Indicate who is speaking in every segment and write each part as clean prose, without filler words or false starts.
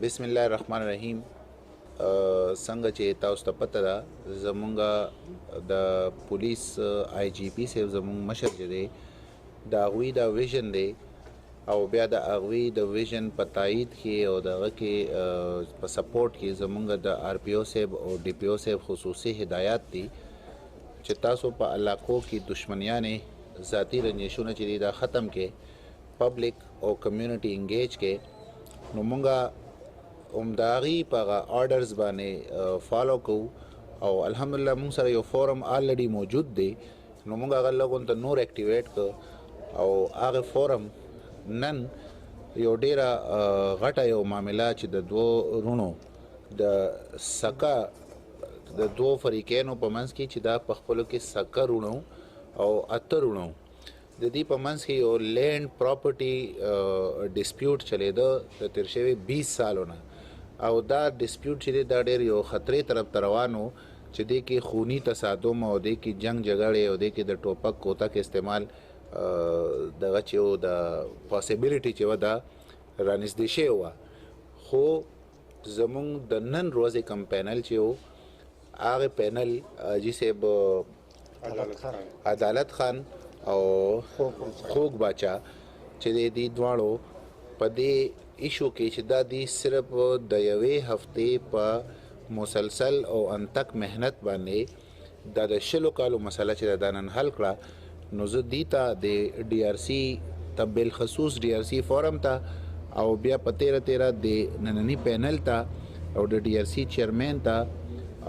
Speaker 1: بسم الله الرحمن الرحیم. څنګه چې تاسو ته پته ده زمونږ د پولیس آی جی پی صاحب زمونږ مشر چې دی د هغوی د ویژن دی او بیا د هغوی د ویژن په تایید کې او دغه کې په سپورټ کې زمونږ د آر پی او صاحب او ډي پی او صاحب خصوصي هدایات دي چې تاسو په علاقو کې دشمنیانې ذاتی رنجشونه چې دي دا ختم کې پبلک او کمیونټي انګیج کې نو مونږه همداغي په آرډرز باندې فالو کوو او الحمدلله مونږ سره یو فورم آلریډي موجود دی نو مونږ هغه لږ ته نور اکټیویټ کړ او هغه فورم نن یو ډیره غټه یو معامله چې د دوو رونو د سکه د دوو فریقینو په منځ کې چې دا په خپلو کې سکه رونو او اته رونو د دې په منځ کې یو لینډ پراپرټي ډسپیوټ چلیده د تیر شوي 20 سالونه او دا ډسپیوټ چې دا ډېر یو خطرې طرف ته روانو چې دې کې خوني تصادم او دې کې جنگ جګړې او دې کې د ټوپک کوتک استعمال دغه چې و د پاسیبلیټي چې و دا رانږدې شوې وه خو زمونږ د نن ورځې کم پینل چې و هغه پینل حاجي صاحب عدالت خان او خوږ باچا چې دې دواړو په دې ایشو کې چې دا دی صرف د یوې هفتې په مسلسل او انتک مهنت باندې دا د شلو کالو مسله چې دا نن حل کړه نو زه دې ته د ډي آر سی ته بالخصوص ډي آر سی فورم ته او بیا په 13 د نننی پینل ته او د ډي آر سی چیرمن ته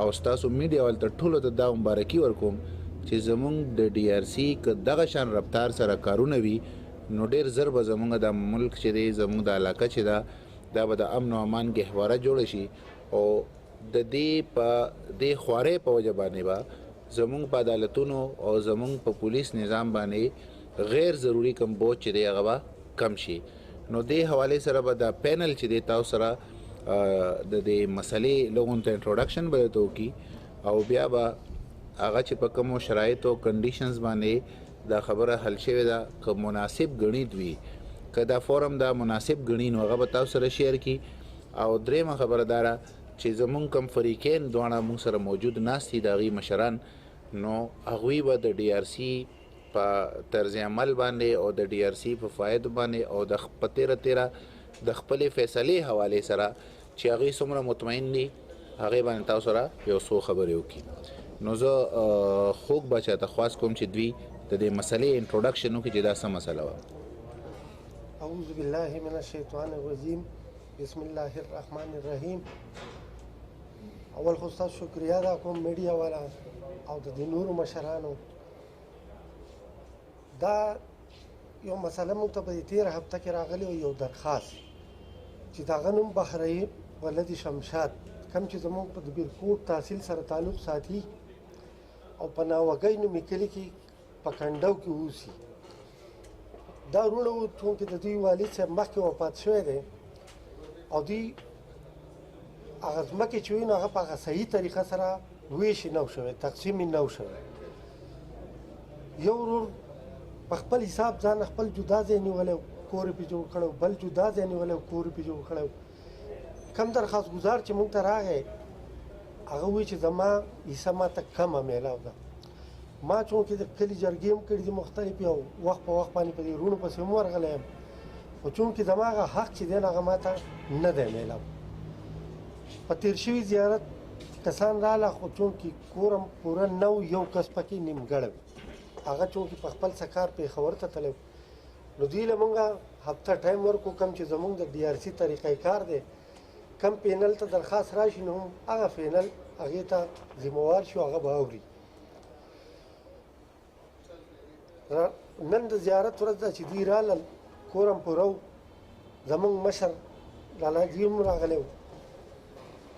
Speaker 1: او ستاسو میډیا ولته ټولو ته دا مبارکي ورکوم چې زمونږ د ډي آر سی که دغه شان رفتار سره کارونه وي نو ډېر زر به زمونږ د ملک چې دی زمونږ د علاقه چې ده دا به د امن او امان ګهواره جوړه شي او د دې په دې خوارۍ په وجه باندې به زمونږ په عدالتونو او زمونږ په پولیس نظام باندې غیر ضروري کم بوج چې دی هغه به کم شي نو دې حوالې سره به دا پینل چې دی تاسو سره د دې مسلې لوګون ته انټروډکشن به درته وکړي او بیا به هغه چې په کومو شرایطو کنډیشنز باندې دا خبره حل شوې ده که مناسب ګڼید وي که دا فورم دا مناسب ګڼي نو هغه به تاسو سره شیر کړي او درېیمه خبره دا ده چې زمونږ کم فریقین دواړه مونږ سره موجود ناست دي د هغوی مشران نو هغوی به د ډي آر سی په طرز عمل باندې او د ډي آر سی په فایدو باندې او د په 13 د خپلې فیصلې حوالې سره چې هغوی څومره مطمئن دي هغې باندې تاسو سره یو څو خبرې وکړي نو زه خوږ بچا ته خواست کوم چې دوی د دې مسلې انټروډکشن وکړي چې دا څه مسله وه.
Speaker 2: اعوذ بالله من الشیطان الرجیم بسم الله الرحمن الرحیم. اول خو ستاسو شکریا ادا کوم میډیا والا او د دې نورو مشرانو. دا یو مسله موږ ته په 13 هفته کې راغلی یو درخواست چې دغه نوم بحرین ولد شمشاد کم چې زموږ په بیرکوټ تحصیل سره تعلق ساتي او په ناوګۍ نومې کلي کې په کنډو کې اوسي. دا وروڼه و چونکې د دوی والد صاحب مخکې وفات شوی دی او دوی هغه ځمکې چې وي نو هغه په هغه صحیح طریقه سره ویش یې نه و شوی تقسیم یې نه و شوی. یو ورور په خپل حساب ځان خپل جدا ځای نیولی کور یې پرې جوړ کړی بل جدا ځای نیولی کور یې پرې جوړ کړی. کم درخواست گزار چې مونږ ته راغی هغه وایي چې زما حصه ما ته کمه میلاو ده. ما چونکې د کلي جرګې هم کړي دي مختلفې او وخت په وخت باندې په دې وروڼو پسې هم ورغلی یم خو چونکې زما هغه حق چې دی نو هغه ما ته نه دی میلاو. په تېر شوي زیارت کسان راله خو چونکې کور هم پوره نه و یو کس پکې نیمګړی و هغه چونکې په خپل سکار پېښور ته تللی نو دوی له مونږه هفته ټایم ورکړو کم چې زمونږ د ډي آر سی طریقه کار دی کم پینل ته درخواست راشي نو هم هغه پینل هغې ته ذموار شي هغه به اوري. نن د زیارت ورځ ده چې دوی رالل کور هم پوره و زمونږ مشر لالاجي هم راغلی و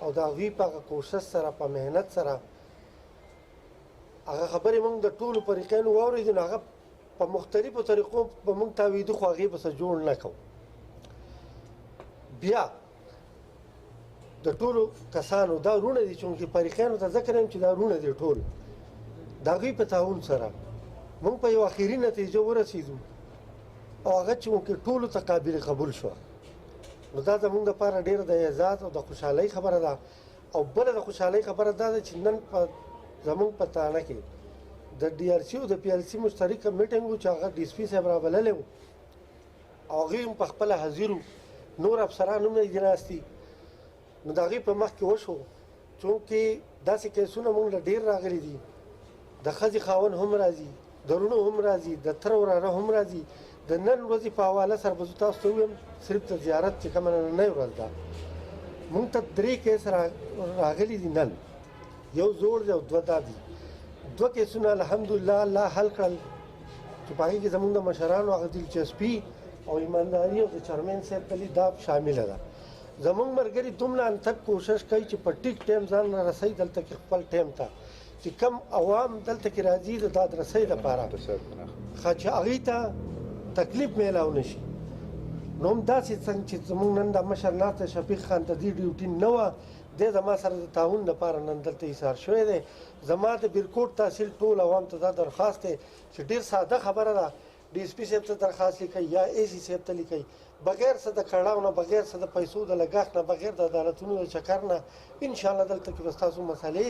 Speaker 2: او د هغوی په هغه کوشش سره په محنت سره هغه خبرې موږ د ټولو فریقینو واورېدو نو هغه په مختلفو طریقو به موږ تاویده خو هغې پسې جوړ نه کوو. بیا د ټولو کسانو دا وروڼه دي چونکې فریقینو ته ذکر یم چې دا وروڼه دي ټول د هغوی په تعاون سره موږ په یو اخري نتیجه ورسېدو او هغه چونکې ټولو ته قابل قبول شوه نو دا زموږ دپاره ډېره د اعزاز او د خوشحالۍ خبره ده. او بله د خوشحالۍ خبره دا ده چې نن په زموږ په تانه کې د ډي آر سي او د پي ایل سي مشترکه میټینګ و چې هغه ډي اس پي صاحب رابللی و او هغوی هم په خپله حاضر وو، نور افسران هم نه دي ناستي. نو د هغوی په مخ کې وشو چونکې داسې کیسونه موږ له ډېر راغلي دي. د ښځې خاوند هم راځي، د وروڼو هم راځي، د تره وراره هم راځي. د نن ورځې په حواله سره به زه تاسو ته ووایم صرف د زیارت چې کومه نننۍ ورځ ده موږ ته 3 کیس راغلي دي نن، یو زوړ دی او 2 دا دي. 2 کیسونه الحمدلله الله حل کړل چې په هغې کې زموږ د مشرانو هغه دلچسپي او ایمانداري او د چیرمین صاحب پلي دا شامله ده. زموږ ملګري دومره انتک کوشش کوي چې په ټیک ټایم ځان رسوي دلته کې خپل ټایم ته چې کم عوام دلته کې راځي د دادرسۍ دپاره چې هغوی ته تکلیف میلاو نه شي. نو هم داسې څنګه چې زموږ نن د مشر ناست شفیق خان ته دې ډیوټي نه وه، دی زما سره د تعاون لپاره نن دلته ایثار شوی دی. زما د بیرکوټ تحصیل ټول عوام ته دا درخواست دی چې ډېر ساده خبره ده، ډي اس پي صاحب ته درخواست لیکئ یا اے سی صاحب ته لیکئ، بغیر څه د کړاو نه، بغیر څه د پیسو د لګښت نه، بغیر د عدالتونو د چکر نه، انشاءالله دلته کې به ستاسو مسلې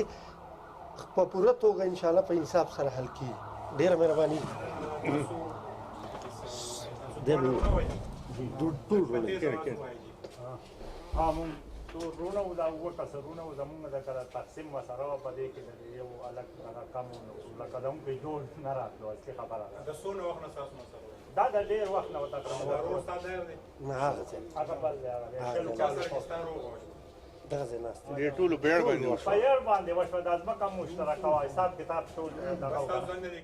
Speaker 2: په پوره توګه انشاءالله په انصاف سره حل کېږي. ډېره مهرباني.
Speaker 3: رونه و دا اوه کسرونه و زمونږ د کله تقسیم مسره وه په دې کې د یو هلک هغه کم لکه د هغوی جوړ نه راتلو اصلي خبره ده.
Speaker 4: د څونه وخت نه ستاسو مسله وه؟
Speaker 3: دا د ډېر وخت نه و تقریبا.
Speaker 4: ورور ستا ډېر دی؟
Speaker 2: نه هغه ځای
Speaker 3: هغه بل دی، هغه دی شلو
Speaker 4: چا سره چې ستا روغه وشوه؟
Speaker 2: دغه ځای ناست دی.
Speaker 5: دې ټولو بیړ باندې وشو.
Speaker 3: په یړ باندې وشوه، دا ځمکه مشترکه وه، حساب کتاب ټول دغه
Speaker 4: ستاسو ځان نه دی